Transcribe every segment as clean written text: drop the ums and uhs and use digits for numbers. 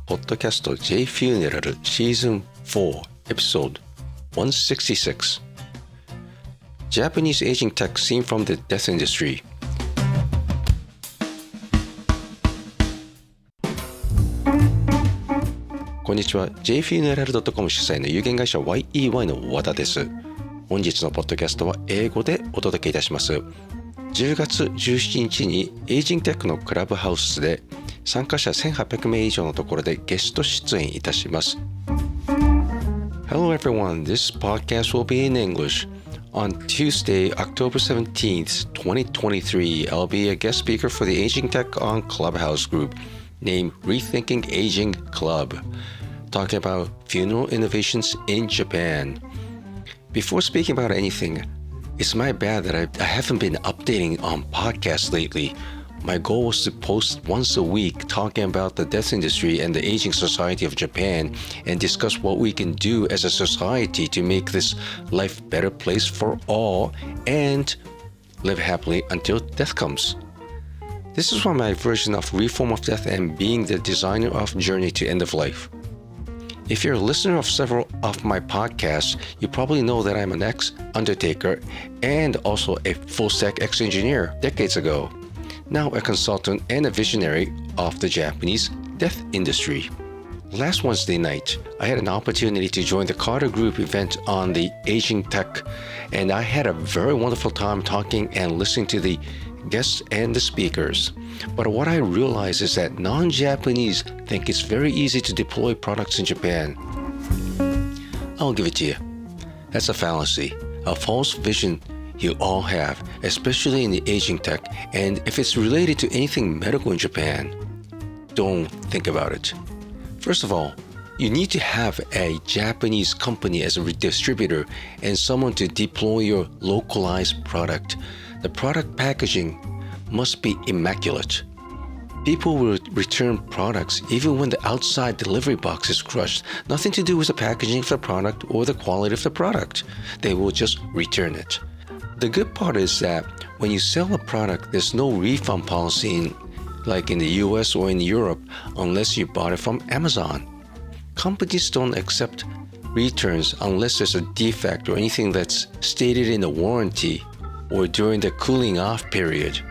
ポッドキャスト jFuneral シーズン4 Episode 166 Japanese aging tech seen from the death industry。 こんにちは。 jFuneral.com 主催の有限会社 YEY の和田です。本日のポッドキャストは英語でお届けいたします。10月17日にエイジングテックのクラブハウスで参加者1800名以上のところでゲスト出演いたします。 Hello everyone, this podcast will be in English. On Tuesday, October 17th, 2023, I'll be a guest speaker for the Aging Tech on Clubhouse group named Rethinking Aging Club, talking about funeral innovations in Japan. Before speaking about anything, it's my bad that I haven't been updating on podcasts lately. My goal was to post once a week talking about the death industry and the aging society of Japan and discuss what we can do as a society to make this life a better place for all and live happily until death comes. This is my version of Reform of Death and being the designer of Journey to End of Life. If you're a listener of several of my podcasts, you probably know that I'm an ex-undertaker and also a full-stack ex-engineer decades ago. Now a consultant and a visionary of the Japanese death industry. Last Wednesday night, I had an opportunity to join the Carter Group event on the Aging Tech, and I had a very wonderful time talking and listening to the guests and the speakers. But what I realized is that non-Japanese think it's very easy to deploy products in Japan. I'll give it to you. That's a fallacy, a false vision you all have, especially in the aging tech, and if it's related to anything medical in Japan, don't think about it. First of all, you need to have a Japanese company as a distributor and someone to deploy your localized product. The product packaging must be immaculate. People will return products even when the outside delivery box is crushed. Nothing to do with the packaging of the product or the quality of the product. They will just return it. The good part is that when you sell a product, there's no refund policy like in the US or in Europe unless you bought it from Amazon. Companies don't accept returns unless there's a defect or anything that's stated in the warranty or during the cooling off period.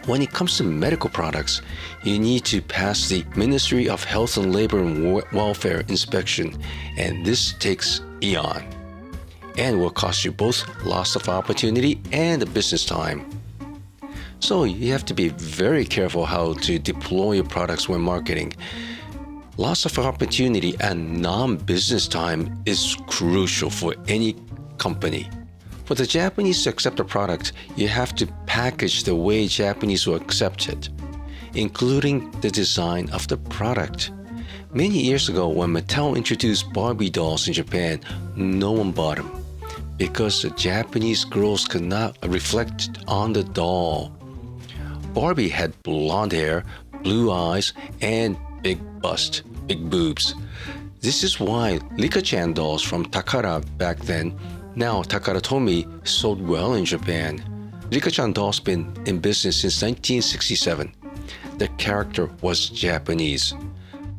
When it comes to medical products, you need to pass the Ministry of Health and Labor and Welfare inspection, and this takes eon and will cost you both loss of opportunity and business time. So you have to be very careful how to deploy your products when marketing. Loss of opportunity and non-business time is crucial for any company. For the Japanese to accept a product, you have to package the way Japanese will accept it, including the design of the product. Many years ago, when Mattel introduced Barbie dolls in Japan, no one bought them because the Japanese girls could not reflect on the doll. Barbie had blonde hair, blue eyes, and big bust, big boobs. This is why Rika-chan dolls from Takara back then, now Takara Tomy, sold well in Japan. Rika-chan dolls been in business since 1967. The character was Japanese.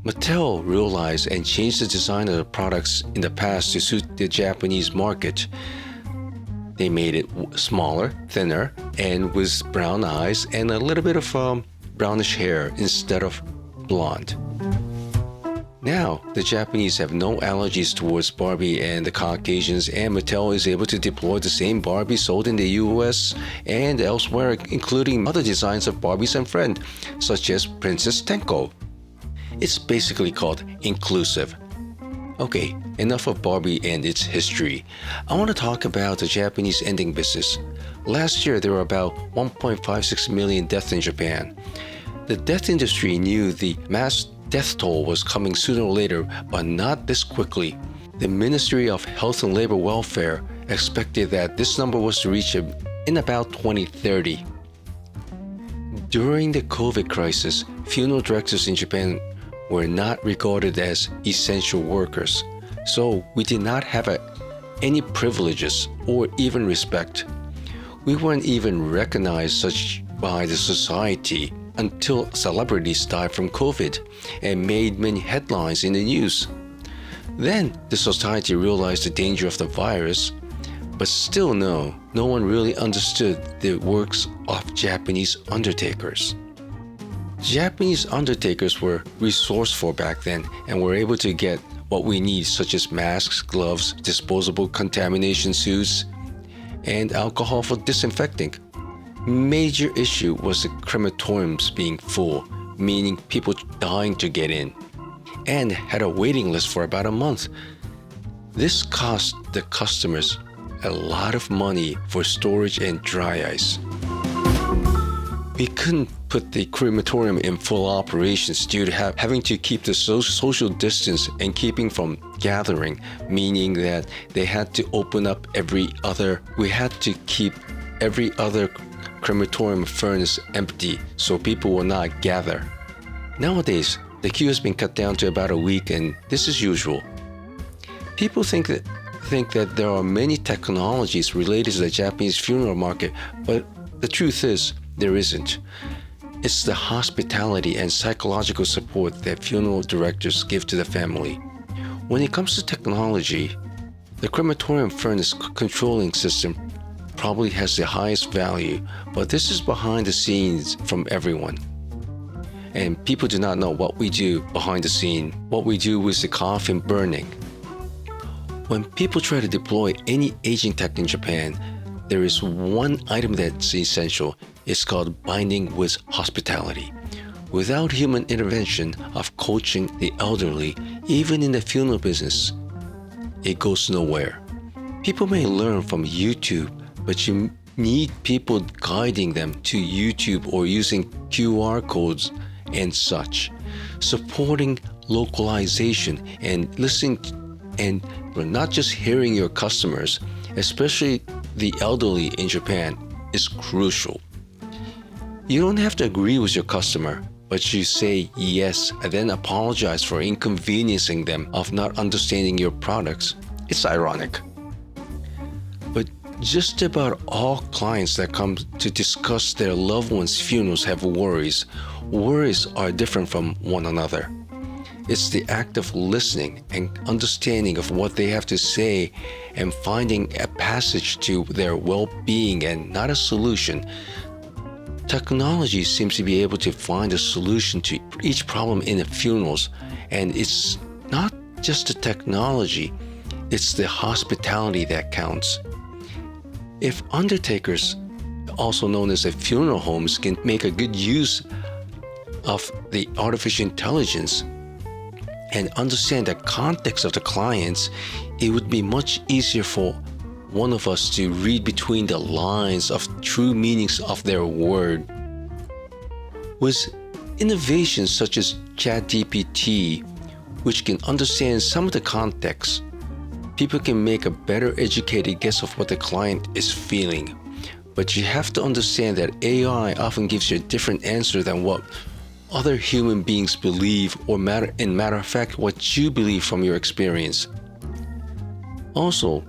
Mattel realized and changed the design of the products in the past to suit the Japanese market. They made it smaller, thinner, and with brown eyes and a little bit of brownish hair instead of blonde. Now, the Japanese have no allergies towards Barbie and the Caucasians, and Mattel is able to deploy the same Barbie sold in the US and elsewhere, including other designs of Barbies and friends, such as Princess Tenko. It's basically called inclusive. Okay, enough of Barbie and its history. I want to talk about the Japanese ending business. Last year, there were about 1.56 million deaths in Japan. The death industry knew the mass death toll was coming sooner or later, but not this quickly. The Ministry of Health and Labor Welfare expected that this number was to reach in about 2030. During the COVID crisis, funeral directors in Japan were not regarded as essential workers, so we did not have any privileges or even respect. We weren't even recognized such by the society until celebrities died from COVID and made many headlines in the news. Then the society realized the danger of the virus, but still no one really understood the works of Japanese undertakers. Japanese undertakers were resourceful back then and were able to get what we need, such as masks, gloves, disposable contamination suits, and alcohol for disinfecting. Major issue was the crematoriums being full, meaning people dying to get in, and had a waiting list for about a month. This cost the customers a lot of money for storage and dry ice. We couldn't put the crematorium in full operations due to having to keep the social distance and keeping from gathering, meaning that they had to open up we had to keep every other crematorium furnace empty so people will not gather. Nowadays, the queue has been cut down to about a week, and this is usual. People think that there are many technologies related to the Japanese funeral market, but the truth is, there isn't. It's the hospitality and psychological support that funeral directors give to the family. When it comes to technology, the crematorium furnace controlling system probably has the highest value, but this is behind the scenes from everyone. And people do not know what we do behind the scene, what we do with the coffin burning. When people try to deploy any aging tech in Japan, there is one item that's essential. It's called binding with hospitality. Without human intervention of coaching the elderly, even in the funeral business, it goes nowhere. People may learn from YouTube, but you need people guiding them to YouTube or using QR codes and such. Supporting localization and listening and not just hearing your customers, especially the elderly in Japan, is crucial. You don't have to agree with your customer, but you say yes and then apologize for inconveniencing them of not understanding your products. It's ironic. But just about all clients that come to discuss their loved ones' funerals have worries. Worries are different from one another. It's the act of listening and understanding of what they have to say and finding a passage to their well-being and not a solution. Technology seems to be able to find a solution to each problem in the funerals, and it's not just the technology, it's the hospitality that counts. If undertakers, also known as the funeral homes, can make a good use of the artificial intelligence and understand the context of the clients, it would be much easier for one of us to read between the lines of true meanings of their word. With innovations such as ChatGPT, which can understand some of the context, people can make a better educated guess of what the client is feeling. But you have to understand that AI often gives you a different answer than what other human beings believe, or matter of fact, what you believe from your experience. Also,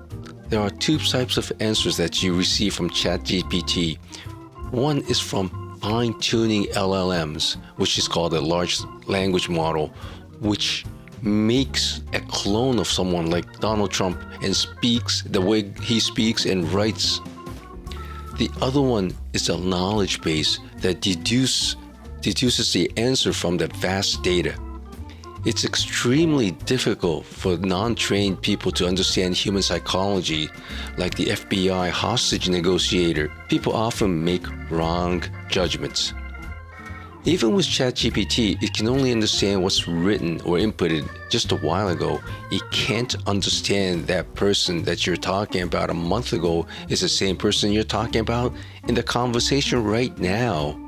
there are two types of answers that you receive from ChatGPT. One is from fine-tuning LLMs, which is called a large language model, which makes a clone of someone like Donald Trump and speaks the way he speaks and writes. The other one is a knowledge base that deduces the answer from the vast data. It's extremely difficult for non-trained people to understand human psychology, like the FBI hostage negotiator. People often make wrong judgments. Even with ChatGPT, it can only understand what's written or inputted just a while ago. It can't understand that person that you're talking about a month ago is the same person you're talking about in the conversation right now.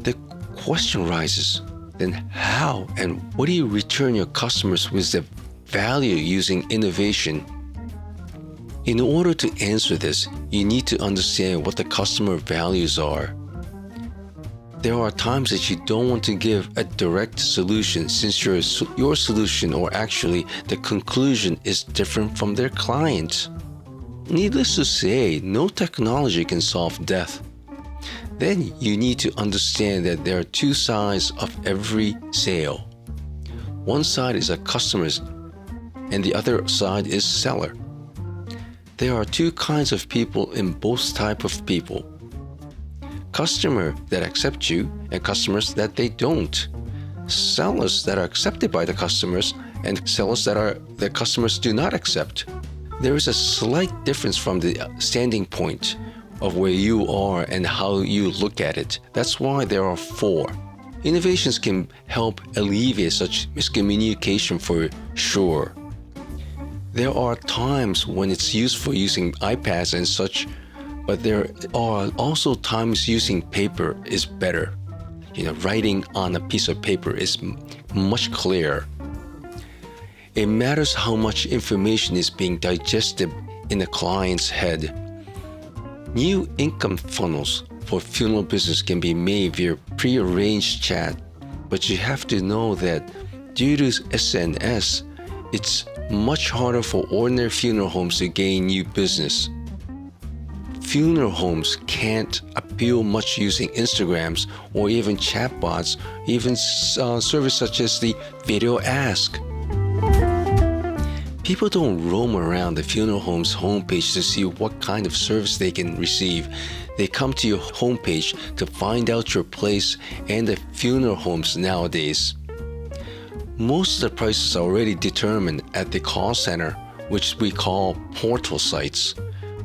The question rises, then how and what do you return your customers with the value using innovation? In order to answer this, you need to understand what the customer values are. There are times that you don't want to give a direct solution since your solution, or actually the conclusion, is different from their client. Needless to say, no technology can solve death. Then you need to understand that there are two sides of every sale. One side is a customer and the other side is seller. There are two kinds of people in both type of people. Customers that accept you and customers that they don't. Sellers that are accepted by the customers and sellers that the customers do not accept. There is a slight difference from the standing point of where you are and how you look at it. That's why there are four. Innovations can help alleviate such miscommunication for sure. There are times when it's useful using iPads and such, but there are also times using paper is better. Writing on a piece of paper is much clearer. It matters how much information is being digested in a client's head. New income funnels for funeral business can be made via pre-arranged chat, but you have to know that due to SNS, it's much harder for ordinary funeral homes to gain new business. Funeral homes can't appeal much using Instagrams or even chatbots, even service such as the video ask. People don't roam around the funeral home's homepage to see what kind of service they can receive. They come to your homepage to find out your place and the funeral homes nowadays. Most of the prices are already determined at the call center, which we call portal sites,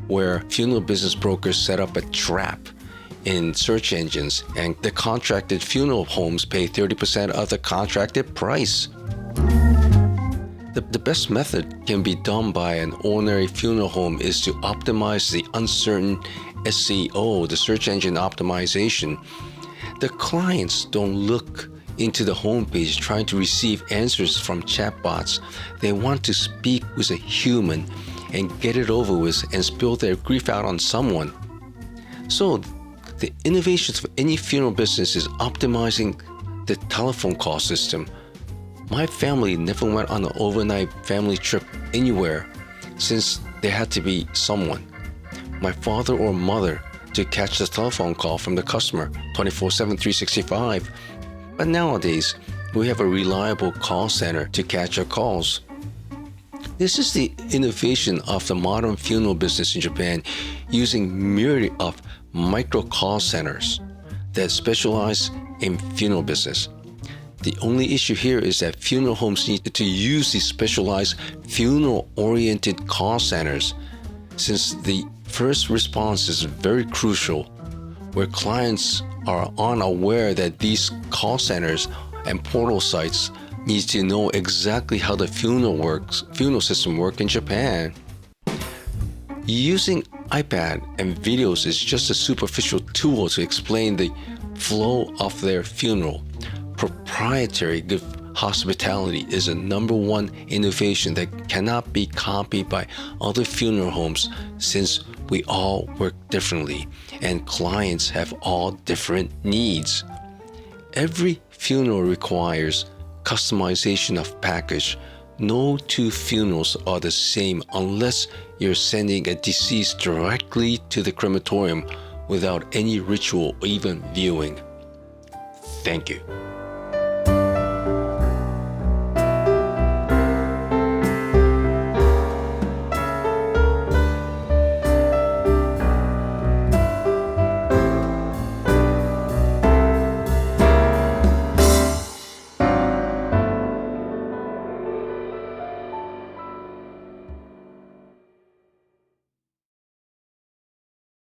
where funeral business brokers set up a trap in search engines, and the contracted funeral homes pay 30% of the contracted price. The best method can be done by an ordinary funeral home is to optimize the uncertain SEO, the search engine optimization. The clients don't look into the homepage trying to receive answers from chatbots. They want to speak with a human and get it over with and spill their grief out on someone. So the innovations for any funeral business is optimizing the telephone call system. My family never went on an overnight family trip anywhere since there had to be someone, my father or mother, to catch the telephone call from the customer 24/7, 365. But nowadays, we have a reliable call center to catch our calls. This is the innovation of the modern funeral business in Japan, using myriad of micro call centers that specialize in funeral business. The only issue here is that funeral homes need to use these specialized funeral-oriented call centers, since the first response is very crucial, where clients are unaware that these call centers and portal sites need to know exactly how the funeral system works in Japan. Using iPad and videos is just a superficial tool to explain the flow of their funeral. Proprietary good hospitality is a number one innovation that cannot be copied by other funeral homes, since we all work differently and clients have all different needs. Every funeral requires customization of package. No two funerals are the same unless you're sending a deceased directly to the crematorium without any ritual or even viewing. Thank you.